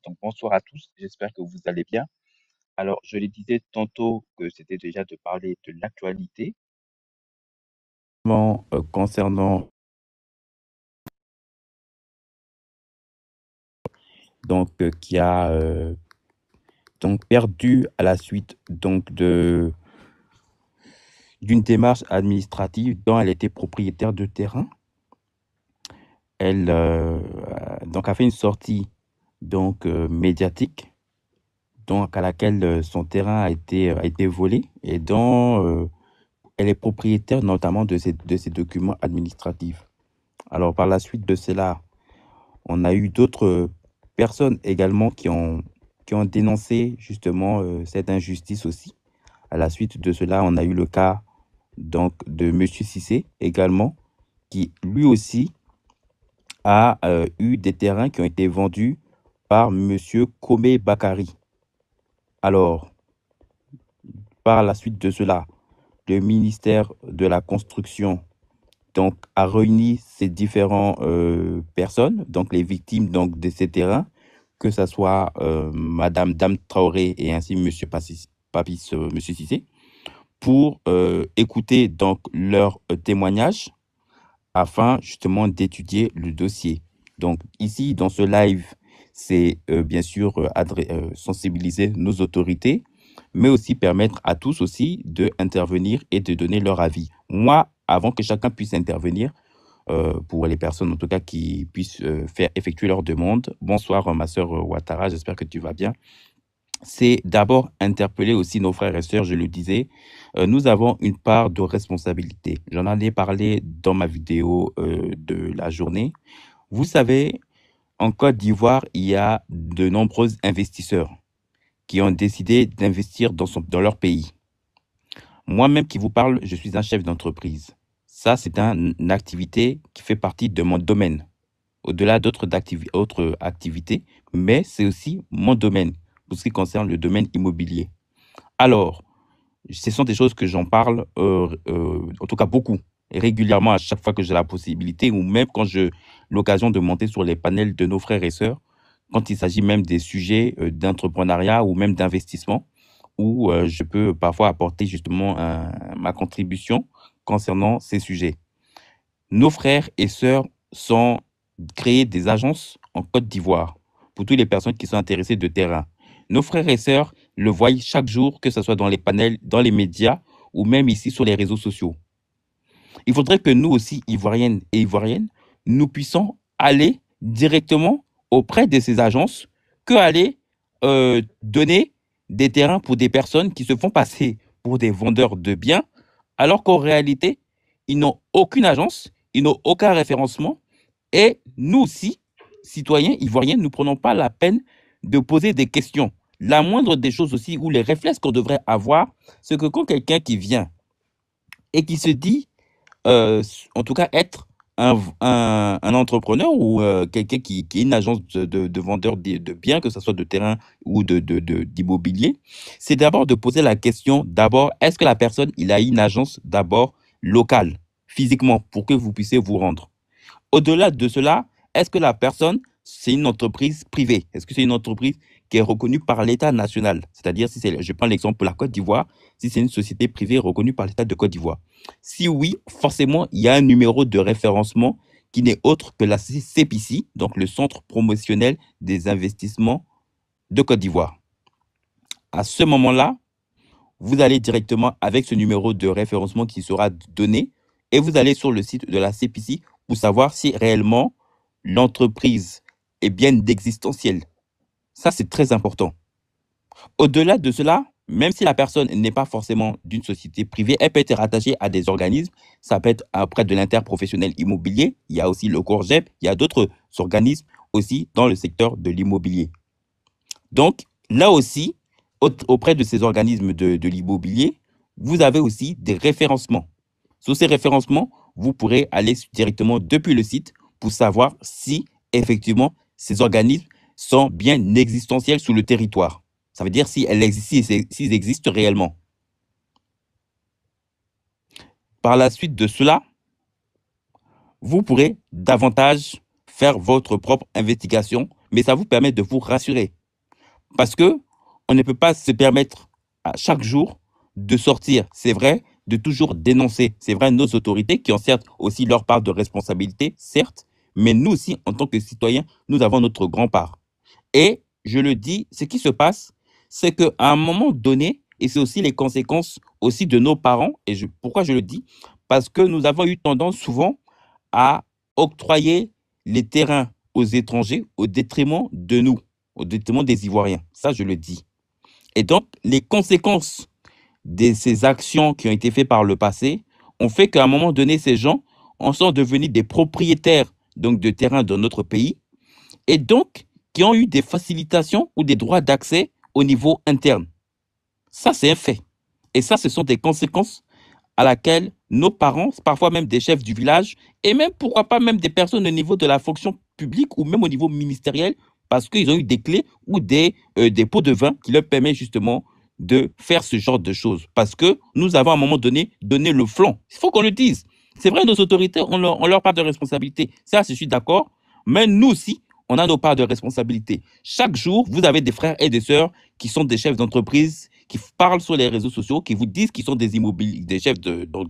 Donc, bonsoir à tous, j'espère que vous allez bien. Alors, je le disais tantôt que c'était déjà de parler de l'actualité. Concernant qui a donc perdu à la suite d'une démarche administrative dont elle était propriétaire de terrain. Elle a fait une sortie médiatique à laquelle son terrain a été volé et dont elle est propriétaire notamment de ces documents administratifs. Alors, par la suite de cela, on a eu d'autres personnes également qui ont dénoncé justement cette injustice aussi. À la suite de cela, on a eu le cas de M. Cissé également, qui lui aussi a eu des terrains qui ont été vendus par M. Kome Bakari. Alors, par la suite de cela, le ministère de la Construction a réuni ces différentes personnes, donc les victimes de ces terrains, que ce soit Madame Dame Traoré et ainsi Monsieur Monsieur Cissé, pour écouter leurs témoignages afin justement d'étudier le dossier. Donc ici, dans ce live, c'est bien sûr sensibiliser nos autorités, mais aussi permettre à tous aussi d'intervenir et de donner leur avis. Moi, avant que chacun puisse intervenir, pour les personnes en tout cas qui puissent faire effectuer leur demande. Bonsoir ma sœur Ouattara, j'espère que tu vas bien. C'est d'abord interpeller aussi nos frères et sœurs, je le disais. Nous avons une part de responsabilité. J'en ai parlé dans ma vidéo de la journée. Vous savez, en Côte d'Ivoire, il y a de nombreux investisseurs qui ont décidé d'investir dans leur pays. Moi-même qui vous parle, je suis un chef d'entreprise. Ça, c'est une activité qui fait partie de mon domaine, au-delà autres activités, mais c'est aussi mon domaine, pour ce qui concerne le domaine immobilier. Alors, ce sont des choses que j'en parle, en tout cas beaucoup, et régulièrement à chaque fois que j'ai la possibilité, ou même quand j'ai l'occasion de monter sur les panels de nos frères et sœurs, quand il s'agit même des sujets d'entrepreneuriat ou même d'investissement, où je peux parfois apporter justement ma contribution concernant ces sujets. Nos frères et sœurs sont créés des agences en Côte d'Ivoire pour toutes les personnes qui sont intéressées de terrain. Nos frères et sœurs le voient chaque jour, que ce soit dans les panels, dans les médias ou même ici sur les réseaux sociaux. Il faudrait que nous aussi, Ivoiriennes et Ivoiriennes, nous puissions aller directement auprès de ces agences que aller donner des terrains pour des personnes qui se font passer pour des vendeurs de biens, alors qu'en réalité, ils n'ont aucune agence, ils n'ont aucun référencement. Et nous aussi, citoyens ivoiriens, nous ne prenons pas la peine de poser des questions. La moindre des choses aussi, ou les réflexes qu'on devrait avoir, c'est que quand quelqu'un qui vient et qui se dit, en tout cas, être un entrepreneur ou quelqu'un qui est une agence de vendeurs de biens, que ce soit de terrain ou d'immobilier, c'est d'abord de poser la question, d'abord, est-ce que la personne, il a une agence d'abord locale, physiquement, pour que vous puissiez vous rendre? Au-delà de cela, est-ce que la personne, c'est une entreprise privée? Est-ce que c'est une entreprise qui est reconnue par l'État national? C'est-à-dire, si c'est, je prends l'exemple pour la Côte d'Ivoire, si c'est une société privée reconnue par l'État de Côte d'Ivoire. Si oui, forcément, il y a un numéro de référencement qui n'est autre que la CPIC, donc le Centre promotionnel des investissements de Côte d'Ivoire. À ce moment-là, vous allez directement avec ce numéro de référencement qui sera donné et vous allez sur le site de la CPIC pour savoir si réellement l'entreprise est bien existentielle. Ça, c'est très important. Au-delà de cela, même si la personne n'est pas forcément d'une société privée, elle peut être rattachée à des organismes. Ça peut être auprès de l'interprofessionnel immobilier. Il y a aussi le CORGEP. Il y a d'autres organismes aussi dans le secteur de l'immobilier. Donc, là aussi, auprès de ces organismes de l'immobilier, vous avez aussi des référencements. Sur ces référencements, vous pourrez aller directement depuis le site pour savoir si, effectivement, ces organismes sont bien existentiels sur le territoire. Ça veut dire s'ils existent réellement. Par la suite de cela, vous pourrez davantage faire votre propre investigation, mais ça vous permet de vous rassurer. Parce que on ne peut pas se permettre à chaque jour de sortir, c'est vrai, de toujours dénoncer. C'est vrai, nos autorités qui ont certes aussi leur part de responsabilité, certes, mais nous aussi, en tant que citoyens, nous avons notre grand part. Et je le dis, ce qui se passe, c'est qu'à un moment donné, et c'est aussi les conséquences aussi de nos parents, et pourquoi je le dis? Parce que nous avons eu tendance souvent à octroyer les terrains aux étrangers au détriment de nous, au détriment des Ivoiriens. Ça, je le dis. Et donc, les conséquences de ces actions qui ont été faites par le passé ont fait qu'à un moment donné, ces gens en sont devenus des propriétaires donc, de terrains dans notre pays et donc qui ont eu des facilitations ou des droits d'accès au niveau interne. Ça, c'est un fait. Et ça, ce sont des conséquences à laquelle nos parents, parfois même des chefs du village, et même, pourquoi pas, même des personnes au niveau de la fonction publique ou même au niveau ministériel, parce qu'ils ont eu des clés ou des pots de vin qui leur permettent justement de faire ce genre de choses. Parce que nous avons à un moment donné donné le flanc. Il faut qu'on le dise. C'est vrai, nos autorités ont leur part de responsabilité. Ça, je suis d'accord. Mais nous aussi, on a nos parts de responsabilité. Chaque jour, vous avez des frères et des sœurs qui sont des chefs d'entreprise, qui parlent sur les réseaux sociaux, qui vous disent qu'ils sont des chefs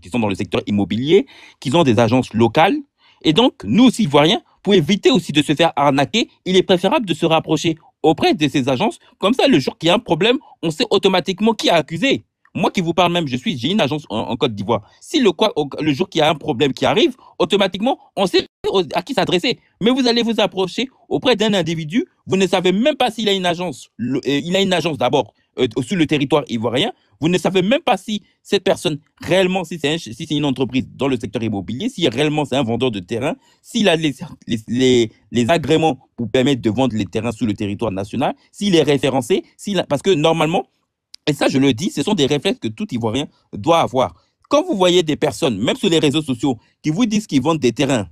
qui sont dans le secteur immobilier, qu'ils ont des agences locales. Et donc, nous aussi, Ivoiriens, pour éviter aussi de se faire arnaquer, il est préférable de se rapprocher auprès de ces agences. Comme ça, le jour qu'il y a un problème, on sait automatiquement qui a accusé. Moi qui vous parle même, j'ai une agence en Côte d'Ivoire. Si le jour qu'il y a un problème qui arrive, automatiquement, on sait à qui s'adresser. Mais vous allez vous approcher auprès d'un individu, vous ne savez même pas s'il a une agence. Il a une agence d'abord sur le territoire ivoirien. Vous ne savez même pas si cette personne, réellement, si c'est une entreprise dans le secteur immobilier, si réellement c'est un vendeur de terrain, s'il a les agréments pour permettre de vendre les terrains sur le territoire national, s'il est référencé, parce que normalement, et ça je le dis, ce sont des réflexes que tout Ivoirien doit avoir. Quand vous voyez des personnes, même sur les réseaux sociaux, qui vous disent qu'ils vendent des terrains,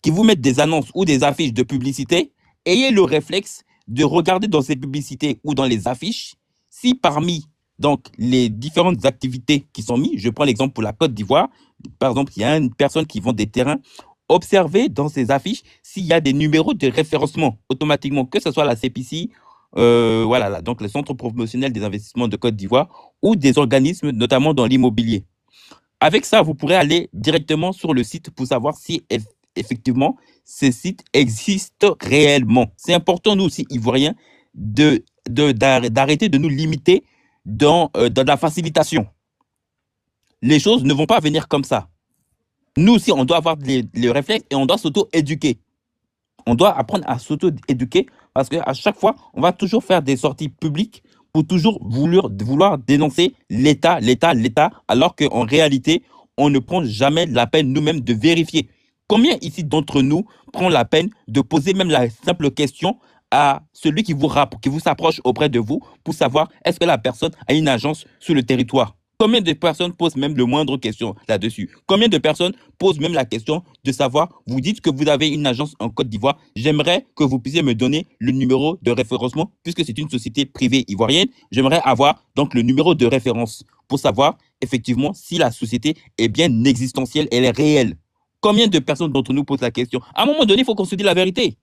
qui vous mettent des annonces ou des affiches de publicité, ayez le réflexe de regarder dans ces publicités ou dans les affiches si parmi donc, les différentes activités qui sont mises, je prends l'exemple pour la Côte d'Ivoire, par exemple, il y a une personne qui vend des terrains, observez dans ces affiches s'il y a des numéros de référencement automatiquement, que ce soit la CPC, voilà, donc le Centre promotionnel des investissements de Côte d'Ivoire ou des organismes, notamment dans l'immobilier. Avec ça, vous pourrez aller directement sur le site pour savoir si effectivement ces sites existent réellement. C'est important, nous aussi, Ivoiriens, d'arrêter de nous limiter dans la facilitation. Les choses ne vont pas venir comme ça. Nous aussi, on doit avoir les réflexes et on doit s'auto-éduquer. On doit apprendre à s'auto-éduquer parce qu'à chaque fois, on va toujours faire des sorties publiques pour toujours vouloir dénoncer l'État, alors qu'en réalité, on ne prend jamais la peine nous-mêmes de vérifier. Combien ici d'entre nous prend la peine de poser même la simple question à celui qui vous s'approche auprès de vous pour savoir est-ce que la personne a une agence sur le territoire? Combien de personnes posent même le moindre question là-dessus? Combien de personnes posent même la question de savoir, vous dites que vous avez une agence en Côte d'Ivoire, j'aimerais que vous puissiez me donner le numéro de référencement, puisque c'est une société privée ivoirienne, j'aimerais avoir donc le numéro de référence pour savoir effectivement si la société est bien existentielle, elle est réelle. Combien de personnes d'entre nous posent la question? À un moment donné, il faut qu'on se dise la vérité.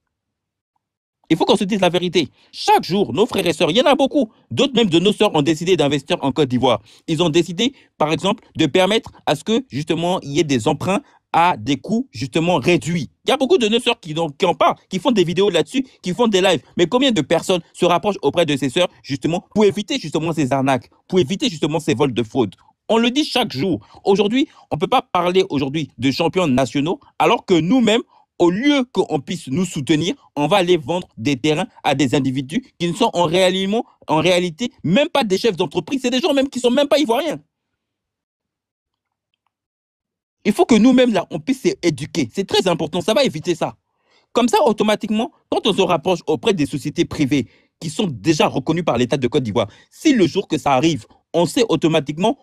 Il faut qu'on se dise la vérité. Chaque jour, nos frères et sœurs, il y en a beaucoup, d'autres même de nos sœurs ont décidé d'investir en Côte d'Ivoire. Ils ont décidé, par exemple, de permettre à ce que, justement, il y ait des emprunts à des coûts, justement, réduits. Il y a beaucoup de nos sœurs qui en parlent, qui font des vidéos là-dessus, qui font des lives. Mais combien de personnes se rapprochent auprès de ces sœurs, justement, pour éviter, justement, ces arnaques, pour éviter, justement, ces vols de fraude? On le dit chaque jour. Aujourd'hui, on ne peut pas parler aujourd'hui de champions nationaux, alors que nous-mêmes, au lieu qu'on puisse nous soutenir, on va aller vendre des terrains à des individus qui ne sont en réalité même pas des chefs d'entreprise, c'est des gens même qui ne sont même pas ivoiriens. Il faut que nous-mêmes, là, on puisse s'éduquer. C'est très important, ça va éviter ça. Comme ça, automatiquement, quand on se rapproche auprès des sociétés privées qui sont déjà reconnues par l'État de Côte d'Ivoire, si le jour que ça arrive, on sait automatiquement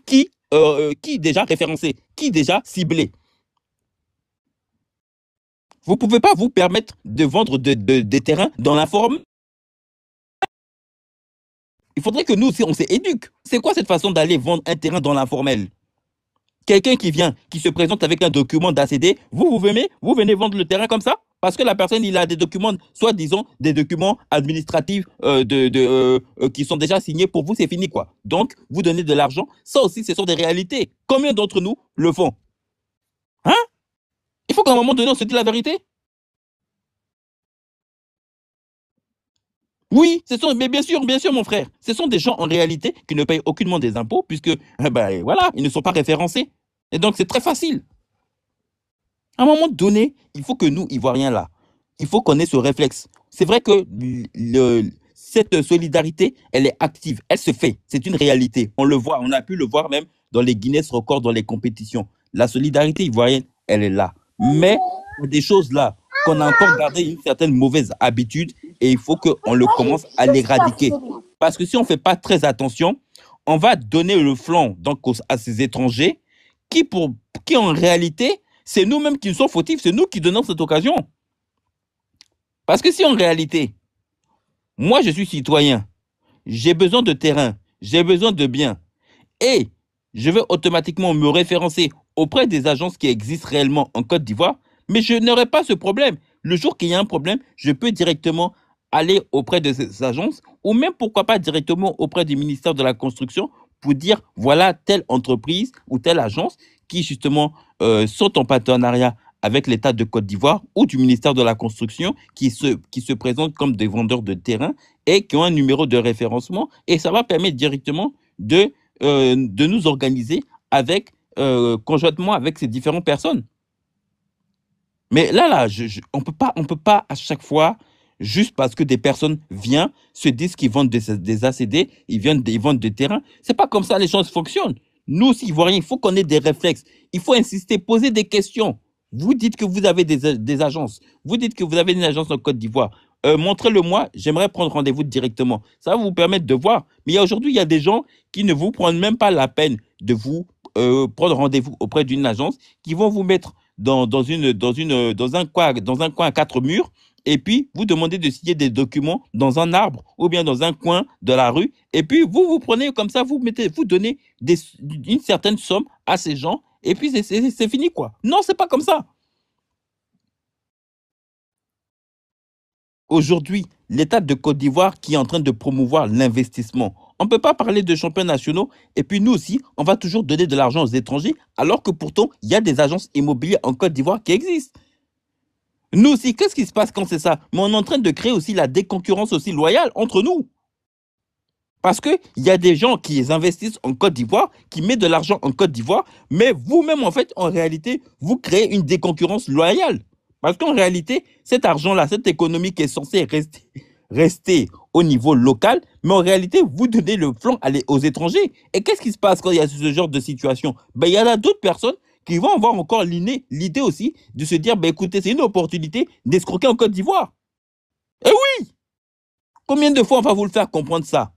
qui déjà référencé, qui déjà ciblé. Vous ne pouvez pas vous permettre de vendre des terrains dans l'informel. Il faudrait que nous aussi, on s'éduque. C'est quoi cette façon d'aller vendre un terrain dans l'informel? Quelqu'un qui vient, qui se présente avec un document d'ACD, vous venez vendre le terrain comme ça? parce que la personne, il a des documents, soi-disant, des documents administratifs qui sont déjà signés pour vous, c'est fini, quoi. Donc, vous donnez de l'argent. Ça aussi, ce sont des réalités. Combien d'entre nous le font? Hein? Il faut qu'à un moment donné, on se dise la vérité. Oui, mais bien sûr, mon frère. Ce sont des gens en réalité qui ne payent aucunement des impôts puisque, ben, voilà, ils ne sont pas référencés. Et donc, c'est très facile. À un moment donné, il faut que nous, Ivoiriens, là, il faut qu'on ait ce réflexe. C'est vrai que cette solidarité, elle est active, elle se fait. C'est une réalité. On le voit, on a pu le voir même dans les Guinness records, dans les compétitions. La solidarité ivoirienne, elle est là. Mais il y a des choses là qu'on a encore gardé une certaine mauvaise habitude et il faut qu'on le commence à l'éradiquer. Parce que si on ne fait pas très attention, on va donner le flanc donc, à ces étrangers qui en réalité, c'est nous-mêmes qui sommes fautifs, c'est nous qui donnons cette occasion. Parce que si en réalité, moi je suis citoyen, j'ai besoin de terrain, j'ai besoin de biens, et je vais automatiquement me référencer auprès des agences qui existent réellement en Côte d'Ivoire, mais je n'aurai pas ce problème. Le jour qu'il y a un problème, je peux directement aller auprès de ces agences ou même pourquoi pas directement auprès du ministère de la Construction pour dire voilà telle entreprise ou telle agence qui justement sont en partenariat avec l'État de Côte d'Ivoire ou du ministère de la Construction qui se présentent comme des vendeurs de terrain et qui ont un numéro de référencement et ça va permettre directement de nous organiser avec, conjointement avec ces différentes personnes. Mais là, on peut pas à chaque fois, juste parce que des personnes viennent, se disent qu'ils vendent des ACD, ils vendent des terrains. C'est pas comme ça les choses fonctionnent. Nous aussi, Ivoiriens, il faut qu'on ait des réflexes. Il faut insister, poser des questions. Vous dites que vous avez des agences. Vous dites que vous avez une agence en Côte d'Ivoire. Montrez-le-moi, j'aimerais prendre rendez-vous directement. Ça va vous permettre de voir. Mais aujourd'hui, il y a des gens qui ne vous prennent même pas la peine de vous prendre rendez-vous auprès d'une agence, qui vont vous mettre dans un coin à quatre murs, et puis vous demandez de signer des documents dans un arbre ou bien dans un coin de la rue, et puis vous prenez comme ça, vous donnez une certaine somme à ces gens, et puis c'est fini, quoi. Non, c'est pas comme ça. Aujourd'hui, l'État de Côte d'Ivoire qui est en train de promouvoir l'investissement. On ne peut pas parler de champions nationaux et puis nous aussi, on va toujours donner de l'argent aux étrangers alors que pourtant, il y a des agences immobilières en Côte d'Ivoire qui existent. Nous aussi, qu'est-ce qui se passe quand c'est ça? Mais on est en train de créer aussi la déconcurrence aussi loyale entre nous. Parce qu'il y a des gens qui investissent en Côte d'Ivoire, qui mettent de l'argent en Côte d'Ivoire, mais vous-même, en fait, en réalité, vous créez une déconcurrence loyale. Parce qu'en réalité, cet argent-là, cette économie qui est censée rester au niveau local, mais en réalité, vous donnez le flanc aux étrangers. Et qu'est-ce qui se passe quand il y a ce genre de situation? Ben, il y en a d'autres personnes qui vont avoir encore l'idée aussi de se dire, ben, écoutez, c'est une opportunité d'escroquer en Côte d'Ivoire. Eh oui! Combien de fois on va vous le faire comprendre ça?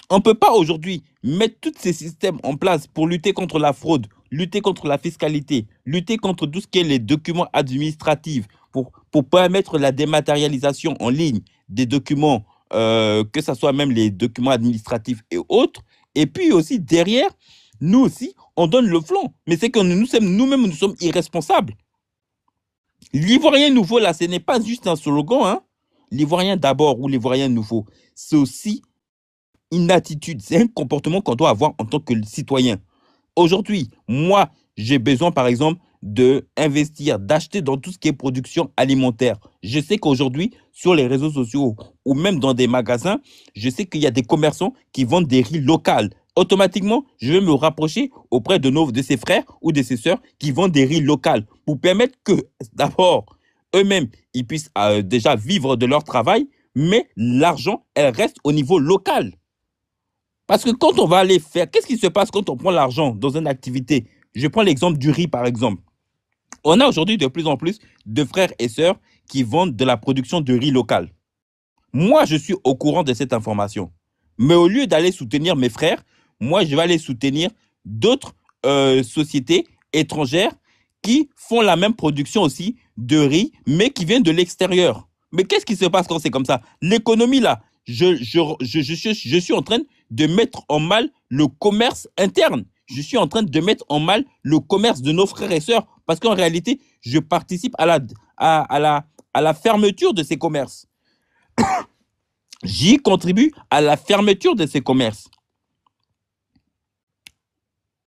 On ne peut pas aujourd'hui mettre tous ces systèmes en place pour lutter contre la fraude, lutter contre la fiscalité, lutter contre tout ce qui est les documents administratifs, pour permettre la dématérialisation en ligne des documents, que ce soit même les documents administratifs et autres. Et puis aussi derrière, nous aussi, on donne le flanc. Mais c'est que nous-mêmes, nous sommes irresponsables. L'Ivoirien nouveau, là, ce n'est pas juste un slogan, hein. L'Ivoirien d'abord ou l'Ivoirien nouveau, c'est aussi une attitude, c'est un comportement qu'on doit avoir en tant que citoyen. Aujourd'hui, moi, j'ai besoin, par exemple, d'investir, d'acheter dans tout ce qui est production alimentaire. Je sais qu'aujourd'hui, sur les réseaux sociaux ou même dans des magasins, je sais qu'il y a des commerçants qui vendent des riz locaux. Automatiquement, je vais me rapprocher auprès de ses frères ou de ses sœurs qui vendent des riz locaux pour permettre que, d'abord, eux-mêmes, ils puissent déjà vivre de leur travail, mais l'argent, elle reste au niveau local. Parce que quand on va aller faire, qu'est-ce qui se passe quand on prend l'argent dans une activité? Je prends l'exemple du riz, par exemple. On a aujourd'hui de plus en plus de frères et sœurs qui vendent de la production de riz local. Moi, je suis au courant de cette information. Mais au lieu d'aller soutenir mes frères, moi, je vais aller soutenir d'autres sociétés étrangères qui font la même production aussi de riz, mais qui viennent de l'extérieur. Mais qu'est-ce qui se passe quand c'est comme ça? L'économie, là, je suis en train de mettre en mal le commerce interne. je suis en train de mettre en mal le commerce de nos frères et sœurs parce qu'en réalité, je participe à la fermeture de ces commerces. J'y contribue à la fermeture de ces commerces.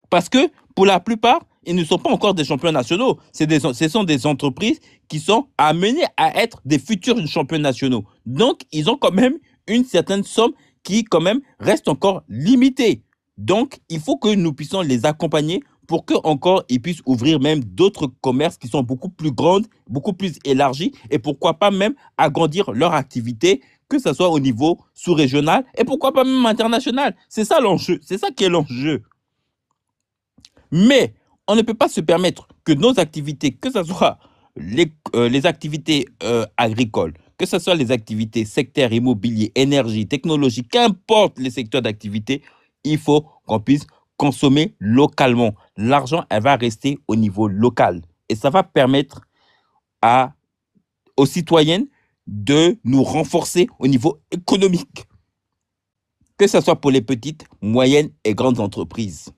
Parce que pour la plupart, ils ne sont pas encore des champions nationaux. Ce sont des entreprises qui sont amenées à être des futurs champions nationaux. Donc, ils ont quand même une certaine somme qui, quand même, reste encore limitée. Donc, il faut que nous puissions les accompagner pour qu'encore ils puissent ouvrir même d'autres commerces qui sont beaucoup plus grands, beaucoup plus élargis et pourquoi pas même agrandir leur activité, que ce soit au niveau sous-régional et pourquoi pas même international. C'est ça l'enjeu. C'est ça qui est l'enjeu. Mais on ne peut pas se permettre que nos activités, que ce soit les activités agricoles, que ce soit les activités sectaires, immobilier, énergie, technologie, qu'importe les secteurs d'activité, il faut qu'on puisse consommer localement. L'argent, elle va rester au niveau local. Et ça va permettre aux citoyennes de nous renforcer au niveau économique, que ce soit pour les petites, moyennes et grandes entreprises.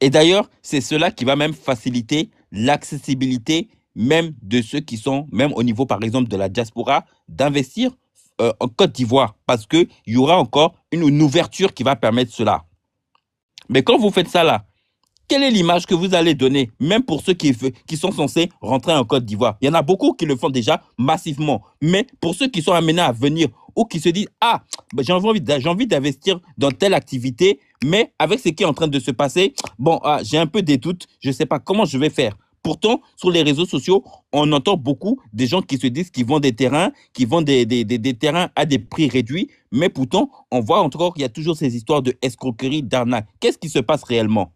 Et d'ailleurs, c'est cela qui va même faciliter l'accessibilité même de ceux qui sont, même au niveau, par exemple, de la diaspora, d'investir en Côte d'Ivoire, parce qu'il y aura encore une ouverture qui va permettre cela. Mais quand vous faites ça là, quelle est l'image que vous allez donner, même pour ceux qui sont censés rentrer en Côte d'Ivoire? Il y en a beaucoup qui le font déjà massivement. Mais pour ceux qui sont amenés à venir ou qui se disent « Ah, j'ai envie d'investir dans telle activité, mais avec ce qui est en train de se passer, bon, j'ai un peu des doutes, je ne sais pas comment je vais faire. » Pourtant, sur les réseaux sociaux, on entend beaucoup des gens qui se disent qu'ils vendent des terrains, qui vendent des terrains à des prix réduits. Mais pourtant, on voit encore qu'il y a toujours ces histoires de escroquerie, d'arnaque. Qu'est-ce qui se passe réellement?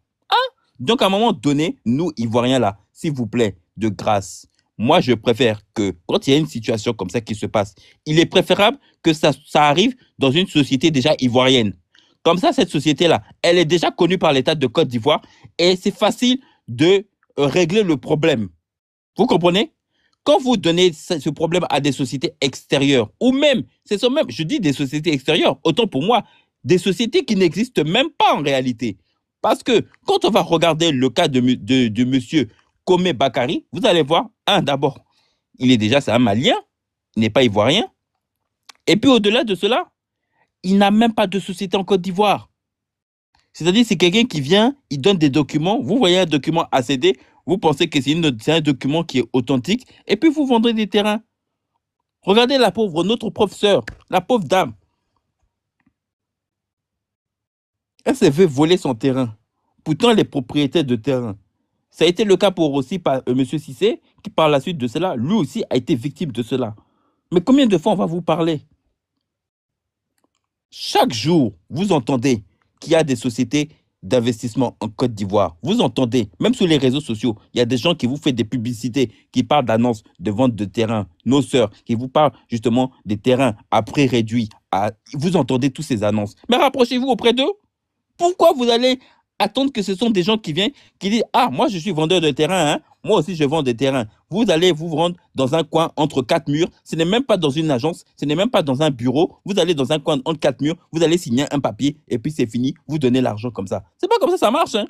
Donc, à un moment donné, nous, Ivoiriens, là, s'il vous plaît, de grâce, moi, je préfère que quand il y a une situation comme ça qui se passe, il est préférable que ça arrive dans une société déjà ivoirienne. Comme ça, cette société-là, elle est déjà connue par l'État de Côte d'Ivoire et c'est facile de régler le problème. Vous comprenez? Quand vous donnez ce problème à des sociétés extérieures, ou même, je dis des sociétés extérieures, autant pour moi, des sociétés qui n'existent même pas en réalité. Parce que quand on va regarder le cas de monsieur Komé Bakari, vous allez voir, d'abord, c'est un Malien, il n'est pas ivoirien. Et puis au-delà de cela, il n'a même pas de société en Côte d'Ivoire. C'est-à-dire, c'est quelqu'un qui vient, il donne des documents, vous voyez un document ACD, vous pensez que c'est un document qui est authentique, et puis vous vendrez des terrains. Regardez notre professeur, la pauvre dame. Elle s'est fait voler son terrain. Pourtant, elle est propriétaire de terrain. Ça a été le cas pour aussi M. Cissé, qui par la suite de cela, lui aussi a été victime de cela. Mais combien de fois on va vous parler? Chaque jour, vous entendez qu'il y a des sociétés d'investissement en Côte d'Ivoire. Vous entendez, même sur les réseaux sociaux, il y a des gens qui vous font des publicités, qui parlent d'annonces de vente de terrain, nos sœurs, qui vous parlent justement des terrains à prix réduit. Vous entendez toutes ces annonces. Mais rapprochez-vous auprès d'eux. Pourquoi vous allez attendre que ce sont des gens qui viennent, qui disent « Ah, moi je suis vendeur de terrain, hein. Moi aussi je vends des terrains. » Vous allez vous rendre dans un coin entre 4 murs. Ce n'est même pas dans une agence, ce n'est même pas dans un bureau. Vous allez dans un coin entre 4 murs, vous allez signer un papier et puis c'est fini. Vous donnez l'argent comme ça. C'est pas comme ça marche. Hein.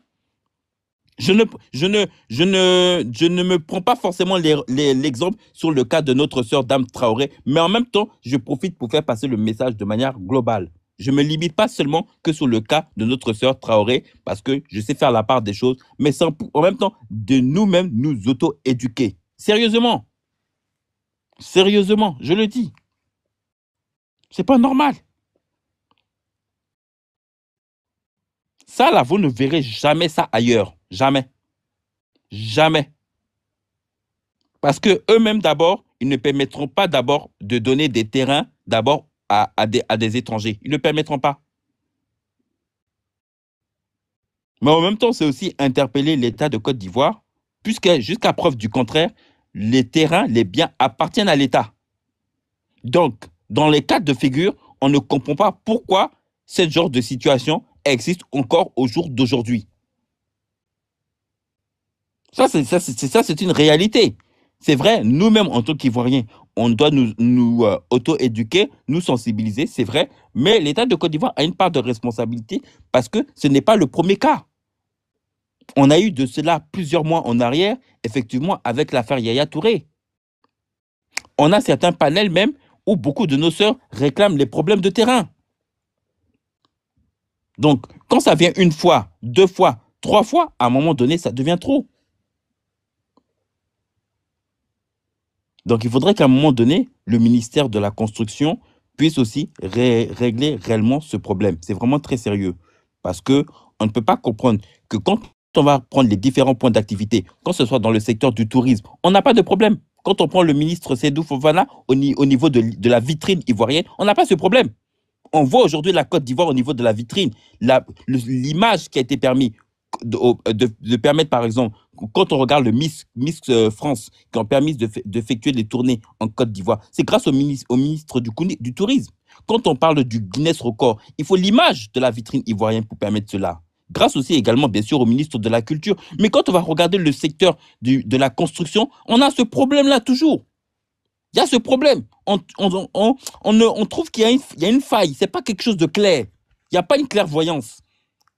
Je ne me prends pas forcément l'exemple sur le cas de notre sœur Dame Traoré, mais en même temps, je profite pour faire passer le message de manière globale. Je ne me limite pas seulement que sur le cas de notre sœur Traoré, parce que je sais faire la part des choses, mais en même temps, de nous-mêmes nous auto-éduquer. Sérieusement. Sérieusement, je le dis. C'est pas normal. Ça, là, vous ne verrez jamais ça ailleurs. Jamais. Jamais. Parce que eux-mêmes, d'abord, ils ne permettront pas d'abord de donner des terrains d'abord à des étrangers. Ils ne permettront pas. Mais en même temps, c'est aussi interpeller l'État de Côte d'Ivoire, puisque jusqu'à preuve du contraire, les terrains, les biens appartiennent à l'État. Donc, dans les cas de figure, on ne comprend pas pourquoi ce genre de situation existe encore au jour d'aujourd'hui. Ça, c'est une réalité. C'est vrai, nous-mêmes, en tant qu'Ivoiriens, on doit nous auto-éduquer, nous sensibiliser, c'est vrai, mais l'État de Côte d'Ivoire a une part de responsabilité parce que ce n'est pas le premier cas. On a eu de cela plusieurs mois en arrière, effectivement, avec l'affaire Yaya Touré. On a certains panels même où beaucoup de nos sœurs réclament les problèmes de terrain. Donc, quand ça vient une fois, deux fois, trois fois, à un moment donné, ça devient trop. Donc, il faudrait qu'à un moment donné, le ministère de la Construction puisse aussi régler réellement ce problème. C'est vraiment très sérieux. Parce que on ne peut pas comprendre que quand on va prendre les différents points d'activité, quand ce soit dans le secteur du tourisme, on n'a pas de problème. Quand on prend le ministre Sédou Fofana au niveau de la vitrine ivoirienne, on n'a pas ce problème. On voit aujourd'hui la Côte d'Ivoire au niveau de la vitrine, l'image qui a été permis de permettre, par exemple, quand on regarde le Miss France, qui ont permis d'effectuer les tournées en Côte d'Ivoire, c'est grâce au ministre du Tourisme. Quand on parle du Guinness Record, il faut l'image de la vitrine ivoirienne pour permettre cela. Grâce aussi également, bien sûr, au ministre de la Culture. Mais quand on va regarder le secteur de la construction, on a ce problème-là toujours. Il y a ce problème. On trouve qu'il y a une faille. Ce n'est pas quelque chose de clair. Il n'y a pas une clairvoyance.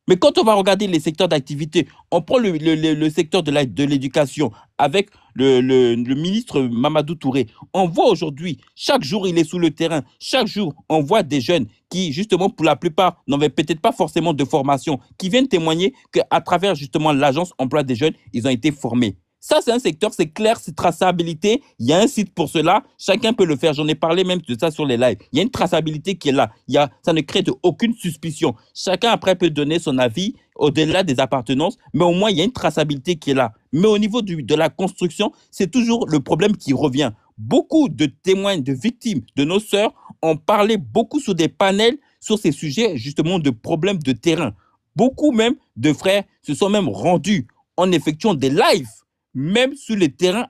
Mais quand on va regarder les secteurs d'activité, on prend le secteur de l'éducation avec le ministre Mamadou Touré. On voit aujourd'hui, chaque jour, il est sous le terrain. Chaque jour, on voit des jeunes qui, justement, pour la plupart, n'avaient peut-être pas forcément de formation, qui viennent témoigner qu'à travers, justement, l'agence emploi des jeunes, ils ont été formés. Ça, c'est un secteur, c'est clair, c'est traçabilité. Il y a un site pour cela. Chacun peut le faire. J'en ai parlé même de ça sur les lives. Il y a une traçabilité qui est là. Ça ne crée aucune suspicion. Chacun, après, peut donner son avis au-delà des appartenances, mais au moins, il y a une traçabilité qui est là. Mais au niveau de la construction, c'est toujours le problème qui revient. Beaucoup de témoins, de victimes, de nos sœurs ont parlé beaucoup sur des panels sur ces sujets, justement, de problèmes de terrain. Beaucoup même de frères se sont même rendus en effectuant des lives même sur le terrain,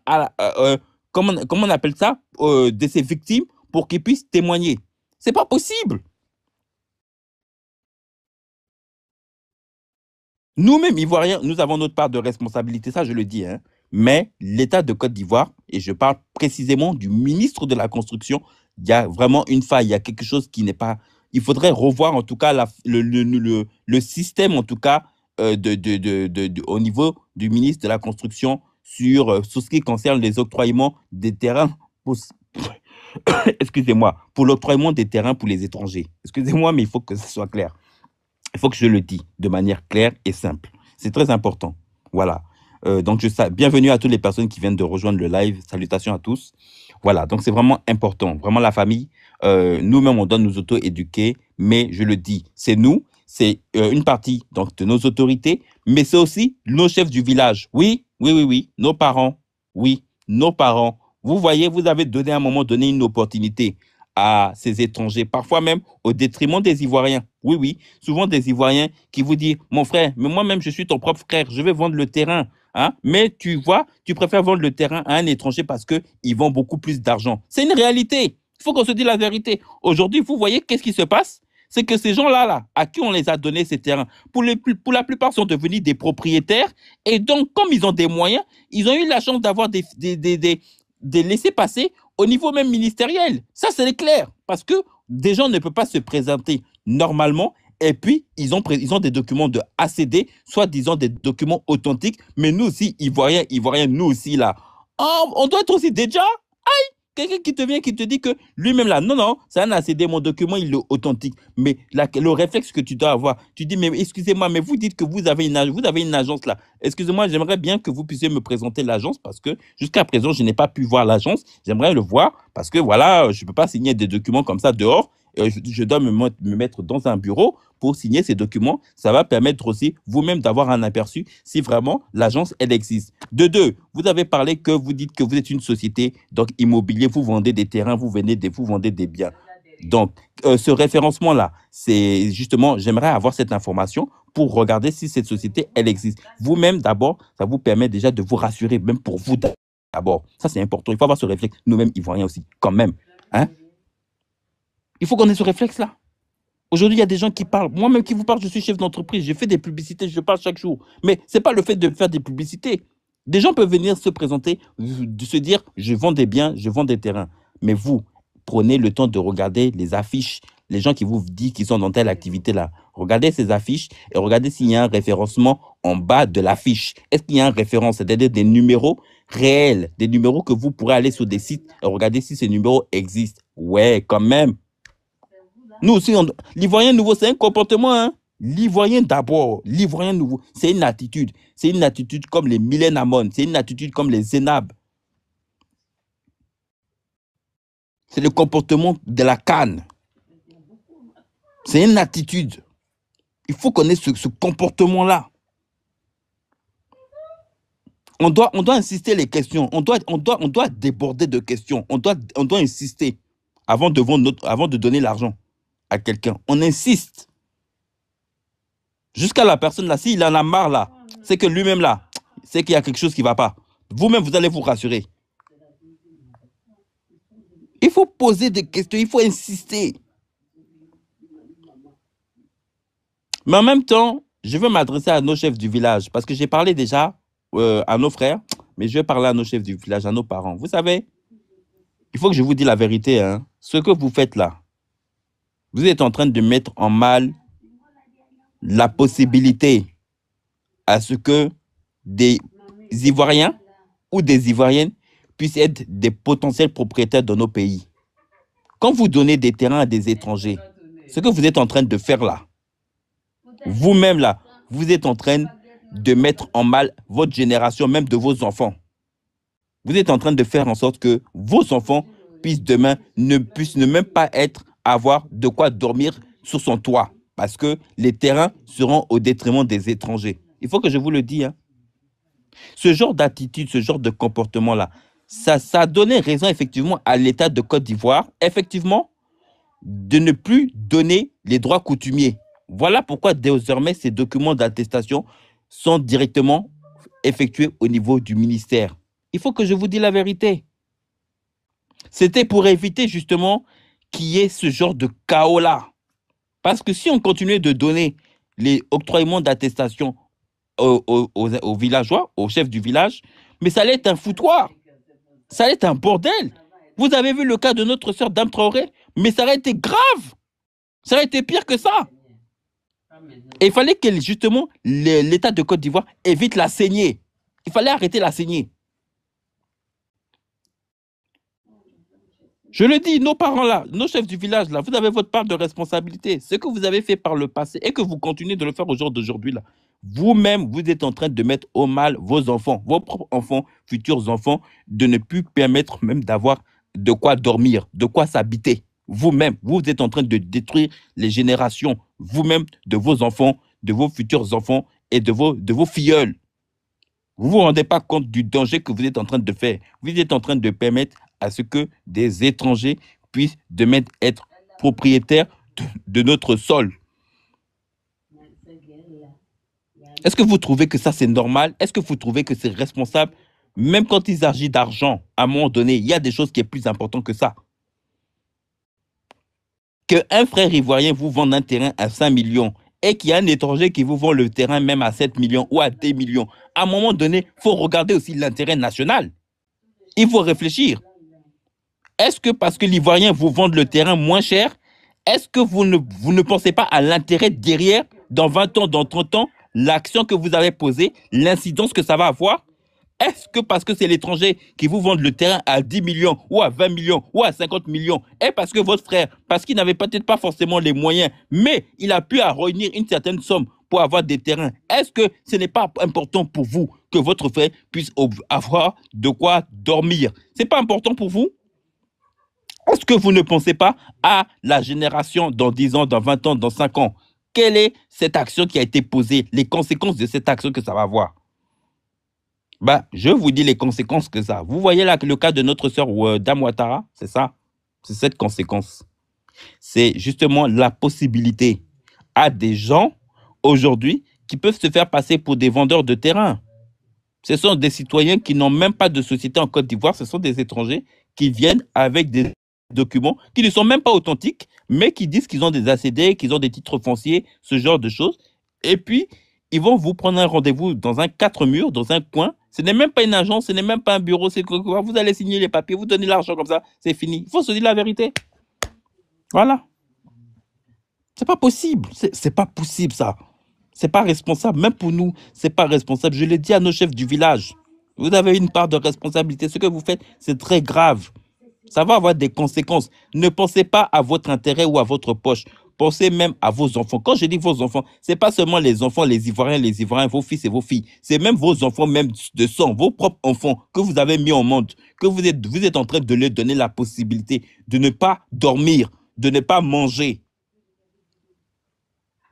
comment on appelle ça, de ces victimes, pour qu'ils puissent témoigner. C'est pas possible. Nous-mêmes, Ivoiriens, nous avons notre part de responsabilité, ça je le dis, hein. Mais l'État de Côte d'Ivoire, et je parle précisément du ministre de la Construction, il y a vraiment une faille, il y a quelque chose qui n'est pas... Il faudrait revoir en tout cas le système, en tout cas, au niveau du ministre de la Construction sur ce qui concerne les octroiements des terrains pour, excusez-moi, pour l'octroiement des terrains pour les étrangers. Excusez-moi, mais il faut que ce soit clair. Il faut que je le dise de manière claire et simple. C'est très important. Voilà. Donc, bienvenue à toutes les personnes qui viennent de rejoindre le live. Salutations à tous. Voilà. Donc, c'est vraiment important. Vraiment, la famille, nous-mêmes, on doit nous auto-éduquer. Mais je le dis, c'est nous, c'est une partie donc, de nos autorités, mais c'est aussi nos chefs du village. Oui, oui, oui, oui. Nos parents. Oui, nos parents. Vous voyez, vous avez donné à un moment donné une opportunité à ces étrangers, parfois même au détriment des Ivoiriens. Oui, oui, souvent des Ivoiriens qui vous disent, mon frère, mais moi-même, je suis ton propre frère, je vais vendre le terrain. Hein? Mais tu vois, tu préfères vendre le terrain à un étranger parce qu'ils vendent beaucoup plus d'argent. C'est une réalité. Il faut qu'on se dise la vérité. Aujourd'hui, vous voyez, qu'est-ce qui se passe? C'est que ces gens-là, à qui on les a donné ces terrains, pour la plupart sont devenus des propriétaires. Et donc, comme ils ont des moyens, ils ont eu la chance d'avoir des laissés-passer au niveau même ministériel. Ça, c'est clair. Parce que des gens ne peuvent pas se présenter normalement et puis ils ont des documents de ACD, soit disant des documents authentiques. Mais nous aussi, Ivoiriens, nous aussi, là, on doit être aussi déjà. Aïe! Quelqu'un qui te vient, qui te dit que lui-même là, non, c'est un ACD, mon document, il est authentique. Mais le réflexe que tu dois avoir, tu dis, mais excusez-moi, mais vous dites que vous avez une agence là. Excusez-moi, j'aimerais bien que vous puissiez me présenter l'agence parce que jusqu'à présent, je n'ai pas pu voir l'agence. J'aimerais le voir parce que voilà, je ne peux pas signer des documents comme ça dehors. Je dois me mettre dans un bureau pour signer ces documents. Ça va permettre aussi vous-même d'avoir un aperçu si vraiment l'agence, elle existe. De deux, vous avez parlé que vous dites que vous êtes une société donc immobilier, vous vendez des terrains, vous vendez des biens. Donc, ce référencement-là, c'est justement, j'aimerais avoir cette information pour regarder si cette société, elle existe. Vous-même, d'abord, ça vous permet déjà de vous rassurer, même pour vous d'abord. Ça, c'est important. Il faut avoir ce réflexe. Nous-mêmes, Ivoiriens aussi, quand même. Hein? Il faut qu'on ait ce réflexe-là. Aujourd'hui, il y a des gens qui parlent. Moi-même qui vous parle, je suis chef d'entreprise. Je fais des publicités, je parle chaque jour. Mais ce n'est pas le fait de faire des publicités. Des gens peuvent venir se présenter, de se dire, je vends des biens, je vends des terrains. Mais vous, prenez le temps de regarder les affiches, les gens qui vous disent qu'ils sont dans telle activité-là. Regardez ces affiches et regardez s'il y a un référencement en bas de l'affiche. Est-ce qu'il y a un référence, c'est-à-dire des numéros réels, des numéros que vous pourrez aller sur des sites et regarder si ces numéros existent. Ouais, quand même. Nous aussi, l'Ivoirien nouveau, c'est un comportement, hein. L'Ivoirien d'abord, l'Ivoirien nouveau, c'est une attitude. C'est une attitude comme les Mylène Amon, c'est une attitude comme les Zénab. C'est le comportement de la canne. C'est une attitude. Il faut connaître ce comportement-là. On doit insister les questions. On doit déborder de questions. On doit insister avant de donner l'argent à quelqu'un. On insiste. Jusqu'à la personne là, s'il en a marre là, c'est que lui-même là, c'est qu'il y a quelque chose qui ne va pas. Vous-même, vous allez vous rassurer. Il faut poser des questions, il faut insister. Mais en même temps, je veux m'adresser à nos chefs du village parce que j'ai parlé déjà à nos frères, mais je vais parler à nos chefs du village, à nos parents. Vous savez, il faut que je vous dise la vérité, hein. Ce que vous faites là, vous êtes en train de mettre en mal la possibilité à ce que des Ivoiriens ou des Ivoiriennes puissent être des potentiels propriétaires de nos pays. Quand vous donnez des terrains à des étrangers, ce que vous êtes en train de faire là, vous-même là, vous êtes en train de mettre en mal votre génération, même de vos enfants. Vous êtes en train de faire en sorte que vos enfants puissent demain ne même pas avoir de quoi dormir sur son toit parce que les terrains seront au détriment des étrangers. Il faut que je vous le dise, hein. Ce genre d'attitude, ce genre de comportement-là, ça a donné raison effectivement à l'État de Côte d'Ivoire, effectivement, de ne plus donner les droits coutumiers. Voilà pourquoi désormais ces documents d'attestation sont directement effectués au niveau du ministère. Il faut que je vous dise la vérité. C'était pour éviter justement qu'il y ait ce genre de chaos-là. Parce que si on continuait de donner les octroiements d'attestation aux villageois, aux chefs du village, mais ça allait être un foutoir. Ça allait être un bordel. Vous avez vu le cas de notre sœur Dame Traoré, mais ça aurait été grave. Ça aurait été pire que ça. Et il fallait que justement l'État de Côte d'Ivoire évite la saignée. Il fallait arrêter la saignée. Je le dis, nos parents là, nos chefs du village là, vous avez votre part de responsabilité. Ce que vous avez fait par le passé et que vous continuez de le faire au jour d'aujourd'hui là, vous-même, vous êtes en train de mettre au mal vos enfants, vos propres enfants, futurs enfants, de ne plus permettre même d'avoir de quoi dormir, de quoi s'habiter. Vous-même, vous êtes en train de détruire les générations, vous-même, de vos enfants, de vos futurs enfants et de vos filleuls. Vous ne vous rendez pas compte du danger que vous êtes en train de faire. Vous êtes en train de permettre à ce que des étrangers puissent demain être propriétaires de notre sol. Est-ce que vous trouvez que ça c'est normal? Est-ce que vous trouvez que c'est responsable? Même quand il s'agit d'argent, à un moment donné, il y a des choses qui sont plus importantes que ça. Qu'un frère ivoirien vous vende un terrain à 5 millions et qu'il y a un étranger qui vous vend le terrain même à 7 millions ou à 2 millions, à un moment donné, il faut regarder aussi l'intérêt national. Il faut réfléchir. Est-ce que parce que l'Ivoirien vous vend le terrain moins cher, est-ce que vous ne pensez pas à l'intérêt derrière, dans 20 ans, dans 30 ans, l'action que vous avez posée, l'incidence que ça va avoir? Est-ce que parce que c'est l'étranger qui vous vend le terrain à 10 millions ou à 20 millions ou à 50 millions, et parce que votre frère, parce qu'il n'avait peut-être pas forcément les moyens, mais il a pu réunir une certaine somme pour avoir des terrains, est-ce que ce n'est pas important pour vous que votre frère puisse avoir de quoi dormir? Ce n'est pas important pour vous? Est-ce que vous ne pensez pas à la génération dans 10 ans, dans 20 ans, dans 5 ans? Quelle est cette action qui a été posée, les conséquences de cette action que ça va avoir? Je vous dis les conséquences que ça. Vous voyez là le cas de notre sœur Dame Ouattara, c'est ça? C'est cette conséquence. C'est justement la possibilité à des gens aujourd'hui qui peuvent se faire passer pour des vendeurs de terrain. Ce sont des citoyens qui n'ont même pas de société en Côte d'Ivoire, ce sont des étrangers qui viennent avec des documents qui ne sont même pas authentiques, mais qui disent qu'ils ont des ACD, qu'ils ont des titres fonciers, ce genre de choses. Et puis, ils vont vous prendre un rendez-vous dans un 4 murs, dans un coin, Ce n'est même pas une agence, ce n'est même pas un bureau. C'est que vous allez signer les papiers, vous donnez l'argent comme ça, c'est fini. Il faut se dire la vérité. Voilà. C'est pas possible. C'est pas possible, ça. C'est pas responsable. Même pour nous, c'est pas responsable. Je l'ai dit à nos chefs du village. Vous avez une part de responsabilité. Ce que vous faites, c'est très grave. Ça va avoir des conséquences. Ne pensez pas à votre intérêt ou à votre poche. Pensez même à vos enfants. Quand je dis vos enfants, c'est pas seulement les enfants, les Ivoiriens, vos fils et vos filles. C'est même vos enfants, même de sang, vos propres enfants que vous avez mis au monde, que vous êtes en train de leur donner la possibilité de ne pas dormir, de ne pas manger.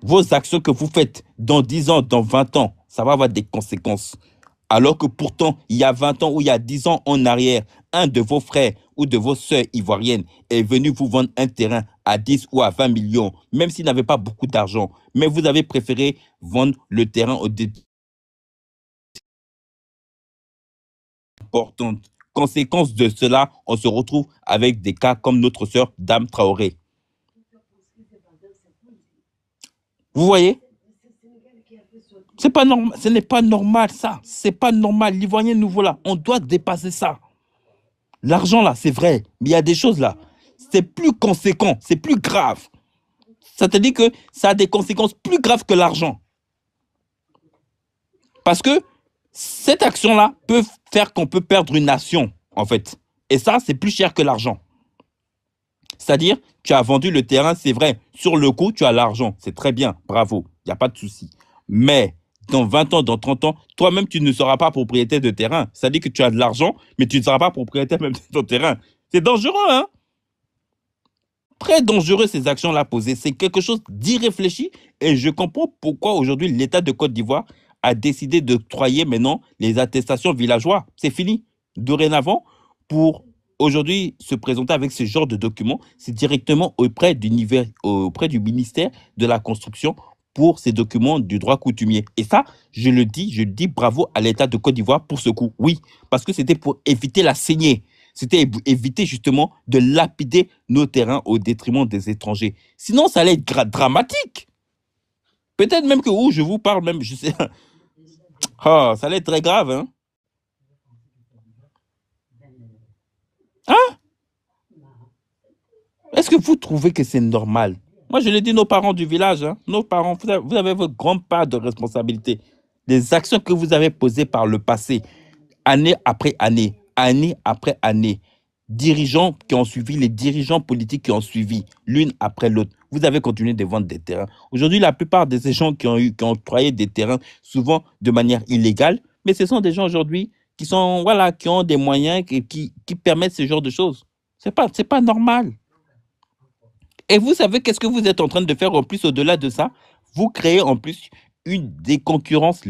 Vos actions que vous faites dans 10 ans, dans 20 ans, ça va avoir des conséquences. Alors que pourtant, il y a 20 ans ou il y a 10 ans en arrière, un de vos frères ou de vos sœurs ivoiriennes est venu vous vendre un terrain à 10 ou à 20 millions, même s'il n'avait pas beaucoup d'argent. Mais vous avez préféré vendre le terrain aux importantes. Conséquence de cela, on se retrouve avec des cas comme notre sœur Dame Traoré. Vous voyez? C'est pas normal, ce n'est pas normal ça. C'est pas normal. L'Ivoirien nouveau là, on doit dépasser ça. L'argent là, c'est vrai, mais il y a des choses là. C'est plus conséquent, c'est plus grave. Ça te dit que ça a des conséquences plus graves que l'argent. Parce que cette action-là peut faire qu'on peut perdre une nation, en fait. Et ça, c'est plus cher que l'argent. C'est-à-dire, tu as vendu le terrain, c'est vrai. Sur le coup, tu as l'argent. C'est très bien, bravo. Il n'y a pas de souci. Mais dans 20 ans, dans 30 ans, toi-même, tu ne seras pas propriétaire de terrain. C'est-à-dire que tu as de l'argent, mais tu ne seras pas propriétaire même de ton terrain. C'est dangereux, hein? Très dangereux ces actions-là posées. C'est quelque chose d'irréfléchi et je comprends pourquoi aujourd'hui l'État de Côte d'Ivoire a décidé d'octroyer maintenant les attestations villageois. C'est fini. Dorénavant, pour aujourd'hui se présenter avec ce genre de documents, c'est directement auprès du ministère de la Construction pour ces documents du droit coutumier. Et ça, je le dis bravo à l'État de Côte d'Ivoire pour ce coup. Oui, parce que c'était pour éviter la saignée. C'était éviter justement de lapider nos terrains au détriment des étrangers. Sinon, ça allait être dramatique. Peut-être même que où je vous parle, même, je sais. Oh, ça allait être très grave, hein? Hein? Est-ce que vous trouvez que c'est normal? Moi, je l'ai dit, nos parents du village, hein, nos parents, vous avez votre grande part de responsabilité. Les actions que vous avez posées par le passé, année après année, dirigeants qui ont suivi, les dirigeants politiques qui ont suivi, l'une après l'autre, vous avez continué de vendre des terrains. Aujourd'hui, la plupart de ces gens qui ont octroyé des terrains, souvent de manière illégale, mais ce sont des gens aujourd'hui qui sont, voilà, qui ont des moyens qui permettent ce genre de choses. C'est pas normal. Et vous savez qu'est-ce que vous êtes en train de faire en plus au-delà de ça? Vous créez en plus une déconcurrence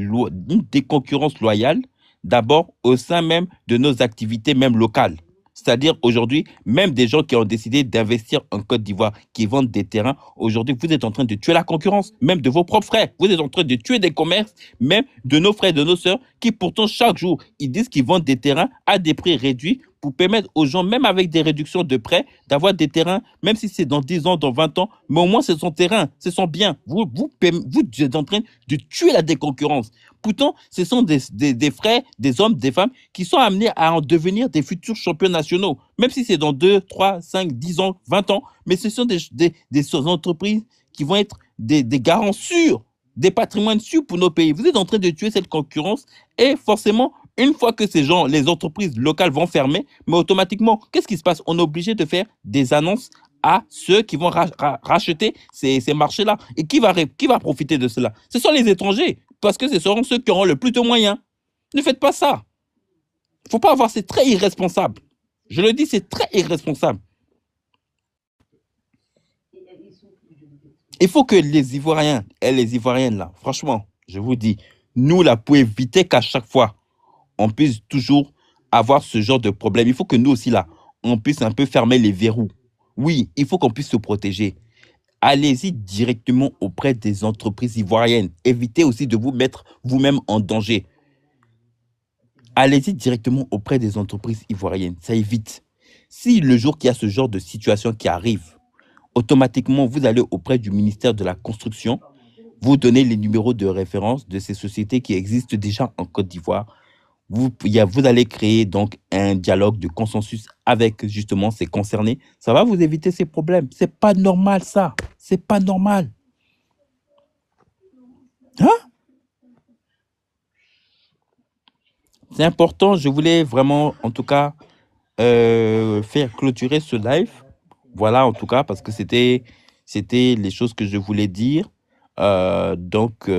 loyale, d'abord au sein même de nos activités même locales. C'est-à-dire aujourd'hui, même des gens qui ont décidé d'investir en Côte d'Ivoire, qui vendent des terrains, aujourd'hui, vous êtes en train de tuer la concurrence, même de vos propres frères. Vous êtes en train de tuer des commerces, même de nos frères et de nos sœurs, qui pourtant chaque jour, ils disent qu'ils vendent des terrains à des prix réduits pour permettre aux gens, même avec des réductions de prêts, d'avoir des terrains, même si c'est dans 10 ans, dans 20 ans, mais au moins c'est son terrain, c'est son bien. Vous êtes en train de tuer la déconcurrence. Pourtant, ce sont des frères, des hommes, des femmes qui sont amenés à en devenir des futurs champions nationaux, même si c'est dans 2, 3, 5, 10 ans, 20 ans, mais ce sont des entreprises qui vont être des garants sûrs, des patrimoines sûrs pour nos pays. Vous êtes en train de tuer cette concurrence et forcément, une fois que ces gens, les entreprises locales vont fermer, mais automatiquement, qu'est-ce qui se passe? On est obligé de faire des annonces à ceux qui vont racheter ces marchés-là. Et qui va profiter de cela? Ce sont les étrangers, parce que ce seront ceux qui auront le plus de moyens. Ne faites pas ça. Il ne faut pas avoir, c'est très irresponsable. Je le dis, c'est très irresponsable. Il faut que les Ivoiriens et les Ivoiriennes, là, franchement, je vous dis, nous, là, pour éviter qu'à chaque fois, on puisse toujours avoir ce genre de problème, il faut que nous aussi, là, on puisse un peu fermer les verrous. Oui, il faut qu'on puisse se protéger. Allez-y directement auprès des entreprises ivoiriennes. Évitez aussi de vous mettre vous-même en danger. Allez-y directement auprès des entreprises ivoiriennes. Ça évite. Si le jour qu'il y a ce genre de situation qui arrive, automatiquement, vous allez auprès du ministère de la Construction, vous donnez les numéros de référence de ces sociétés qui existent déjà en Côte d'Ivoire. Vous allez créer donc un dialogue de consensus avec justement ces concernés. Ça va vous éviter ces problèmes. C'est pas normal ça. C'est pas normal. Hein? C'est important. Je voulais vraiment, en tout cas, faire clôturer ce live. Voilà, en tout cas, parce que c'était les choses que je voulais dire. Donc,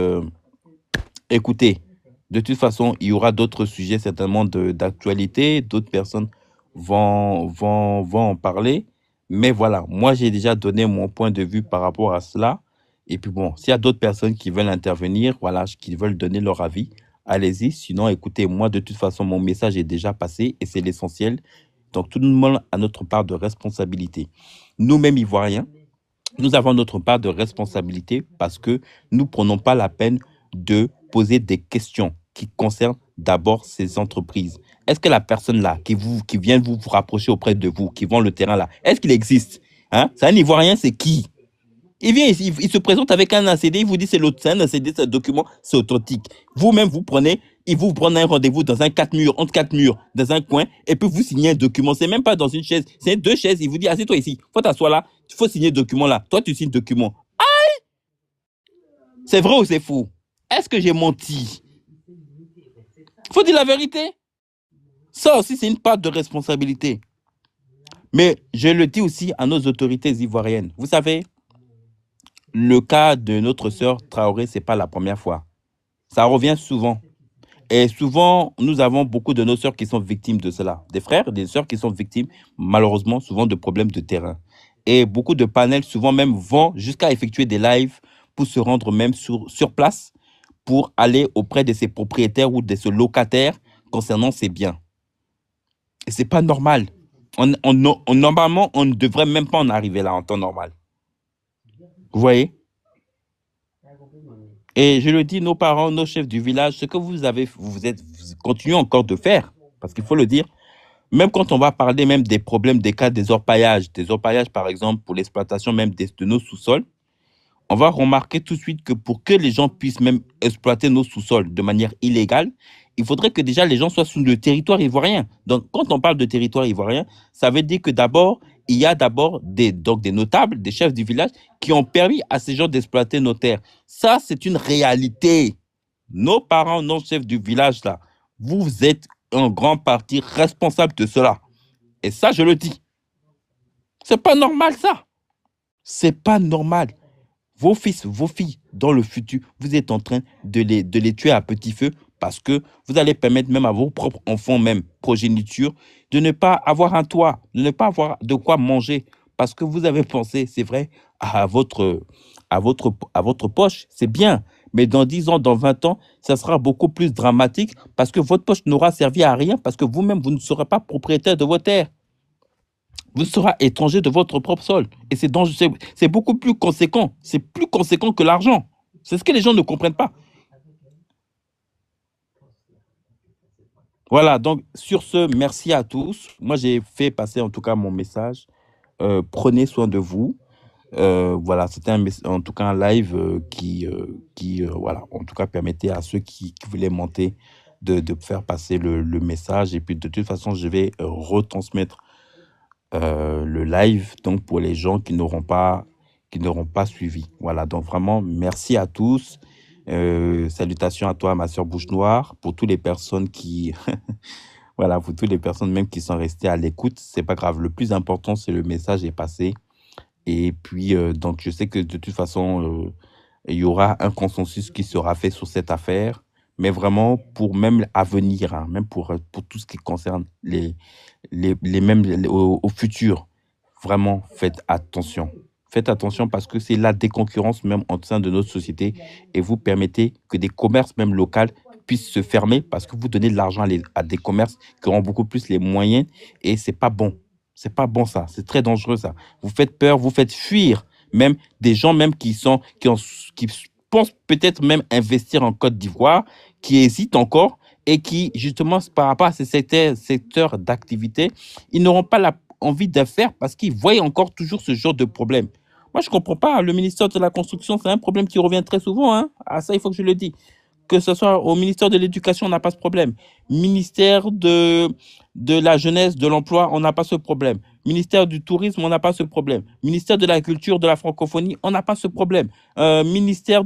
écoutez, de toute façon, il y aura d'autres sujets certainement d'actualité. D'autres personnes vont en parler. Mais voilà, moi, j'ai déjà donné mon point de vue par rapport à cela. Et puis bon, s'il y a d'autres personnes qui veulent intervenir, voilà, qui veulent donner leur avis, allez-y. Sinon, écoutez, moi, de toute façon, mon message est déjà passé et c'est l'essentiel. Donc, tout le monde a notre part de responsabilité. Nous-mêmes, Ivoiriens, nous avons notre part de responsabilité parce que nous ne prenons pas la peine de poser des questions qui concernent d'abord ces entreprises. Est-ce que la personne là qui vient vous rapprocher auprès de vous, qui vend le terrain là, est-ce qu'il existe? Hein? C'est un Ivoirien, c'est qui? Il vient ici, il se présente avec un ACD, il vous dit c'est un ACD, c'est un document, c'est authentique. Vous-même, il vous prend un rendez-vous dans un quatre murs, entre quatre murs, dans un coin, et puis vous signez un document. C'est même pas dans une chaise, c'est deux chaises. Il vous dit, assieds-toi ici, faut t'asseoir là, il faut signer le document là. Toi, tu signes le document. C'est vrai ou c'est faux? Est-ce que j'ai menti? Faut dire la vérité. Ça aussi, c'est une part de responsabilité. Mais je le dis aussi à nos autorités ivoiriennes. Vous savez, le cas de notre sœur Traoré, c'est pas la première fois. Ça revient souvent. Et souvent, nous avons beaucoup de nos sœurs qui sont victimes de cela. Des frères, des sœurs qui sont victimes, malheureusement, souvent de problèmes de terrain. Et beaucoup de panels, souvent même, vont jusqu'à effectuer des lives pour se rendre même sur place, pour aller auprès de ces propriétaires ou de ces locataires concernant ces biens. Et c'est pas normal. Normalement, on ne devrait même pas en arriver là en temps normal. Vous voyez? Et je le dis, nos parents, nos chefs du village, ce que vous continuez encore de faire, parce qu'il faut le dire, même quand on va parler même des problèmes des cas des orpaillages par exemple pour l'exploitation même de nos sous-sols, on va remarquer tout de suite que pour que les gens puissent même exploiter nos sous-sols de manière illégale, il faudrait que déjà les gens soient sur le territoire ivoirien. Donc, quand on parle de territoire ivoirien, ça veut dire que d'abord, il y a d'abord des notables, des chefs du village qui ont permis à ces gens d'exploiter nos terres. Ça, c'est une réalité. Nos parents, nos chefs du village, là, vous êtes en grande partie responsable de cela. Et ça, je le dis. C'est pas normal, ça. C'est pas normal. Vos fils, vos filles, dans le futur, vous êtes en train de les tuer à petit feu parce que vous allez permettre même à vos propres enfants, même progéniture, de ne pas avoir un toit, de ne pas avoir de quoi manger parce que vous avez pensé, c'est vrai, à votre poche. C'est bien. Mais dans 10 ans, dans 20 ans, ça sera beaucoup plus dramatique parce que votre poche n'aura servi à rien parce que vous-même, vous ne serez pas propriétaire de vos terres. Vous serez étranger de votre propre sol. Et c'est beaucoup plus conséquent. C'est plus conséquent que l'argent. C'est ce que les gens ne comprennent pas. Voilà, donc sur ce, merci à tous. Moi, j'ai fait passer en tout cas mon message. Prenez soin de vous. Voilà, c'était en tout cas un live voilà, en tout cas permettait à ceux qui voulaient monter de faire passer le message. Et puis de toute façon, je vais retransmettre le live donc pour les gens qui n'auront pas suivi. Voilà, donc vraiment merci à tous. Salutations à toi, ma sœur Bouche Noire, pour toutes les personnes qui voilà, pour toutes les personnes même qui sont restées à l'écoute, c'est pas grave. Le plus important, c'est le message est passé. Et puis donc je sais que de toute façon il y aura un consensus qui sera fait sur cette affaire, mais vraiment pour même l'avenir, hein, même pour tout ce qui concerne au futur, vraiment faites attention. Faites attention parce que c'est la déconcurrence même au sein de notre société et vous permettez que des commerces même locaux puissent se fermer parce que vous donnez de l'argent à des commerces qui auront beaucoup plus les moyens et c'est pas bon. C'est pas bon ça, c'est très dangereux ça. Vous faites peur, vous faites fuir même des gens même qui pensent peut-être même investir en Côte d'Ivoire, qui hésitent encore et qui, justement, par rapport à ces secteurs d'activité, ils n'auront pas envie de faire parce qu'ils voient encore toujours ce genre de problème. Moi, je ne comprends pas. Le ministère de la Construction, c'est un problème qui revient très souvent. Hein. Ah, ça, il faut que je le dise. que ce soit au ministère de l'Éducation, on n'a pas ce problème. Ministère de la Jeunesse, de l'Emploi, on n'a pas ce problème. Ministère du Tourisme, on n'a pas ce problème. Ministère de la Culture, de la Francophonie, on n'a pas ce problème. Ministère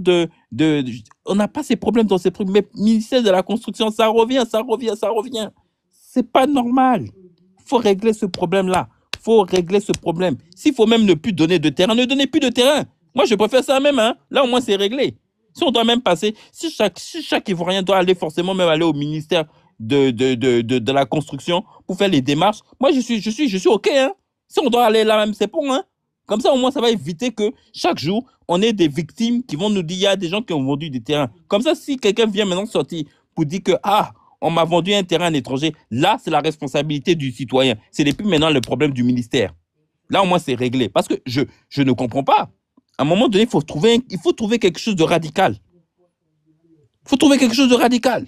on n'a pas ces problèmes dans ces trucs. Mais ministère de la Construction, ça revient, ça revient, ça revient. C'est pas normal. Il faut régler ce problème-là. Il faut régler ce problème. S'il faut même ne plus donner de terrain, ne donnez plus de terrain. Moi, je préfère ça même. Hein. Là, au moins, c'est réglé. Si on doit même passer, si chaque Ivoirien doit aller forcément même aller au ministère de la construction pour faire les démarches, moi, je suis OK. Hein. Si on doit aller là même, c'est bon. Hein. Comme ça, au moins, ça va éviter que chaque jour, on ait des victimes qui vont nous dire, il y a des gens qui ont vendu des terrains. Comme ça, si quelqu'un vient maintenant sortir pour dire que, on m'a vendu un terrain à un étranger, là, c'est la responsabilité du citoyen. Ce n'est plus maintenant le problème du ministère. Là, au moins, c'est réglé. Parce que je ne comprends pas. À un moment donné, il faut trouver quelque chose de radical. Il faut trouver quelque chose de radical.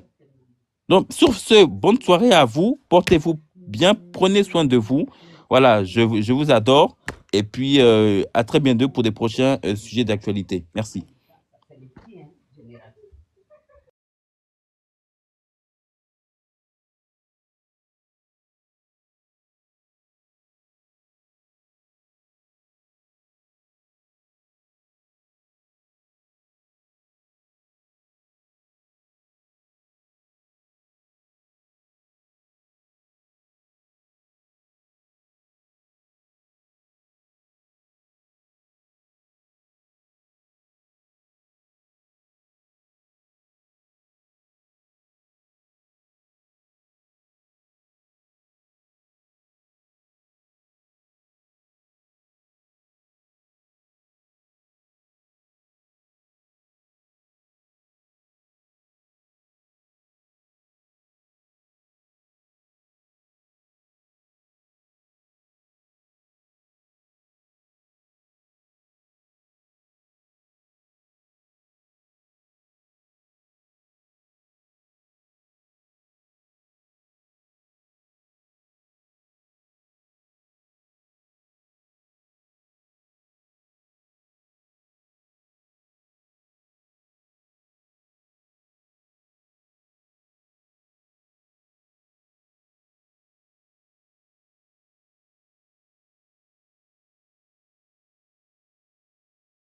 Donc, sur ce, bonne soirée à vous. Portez-vous bien. Prenez soin de vous. Voilà, je vous adore. Et puis, à très bientôt pour des prochains sujets d'actualité. Merci.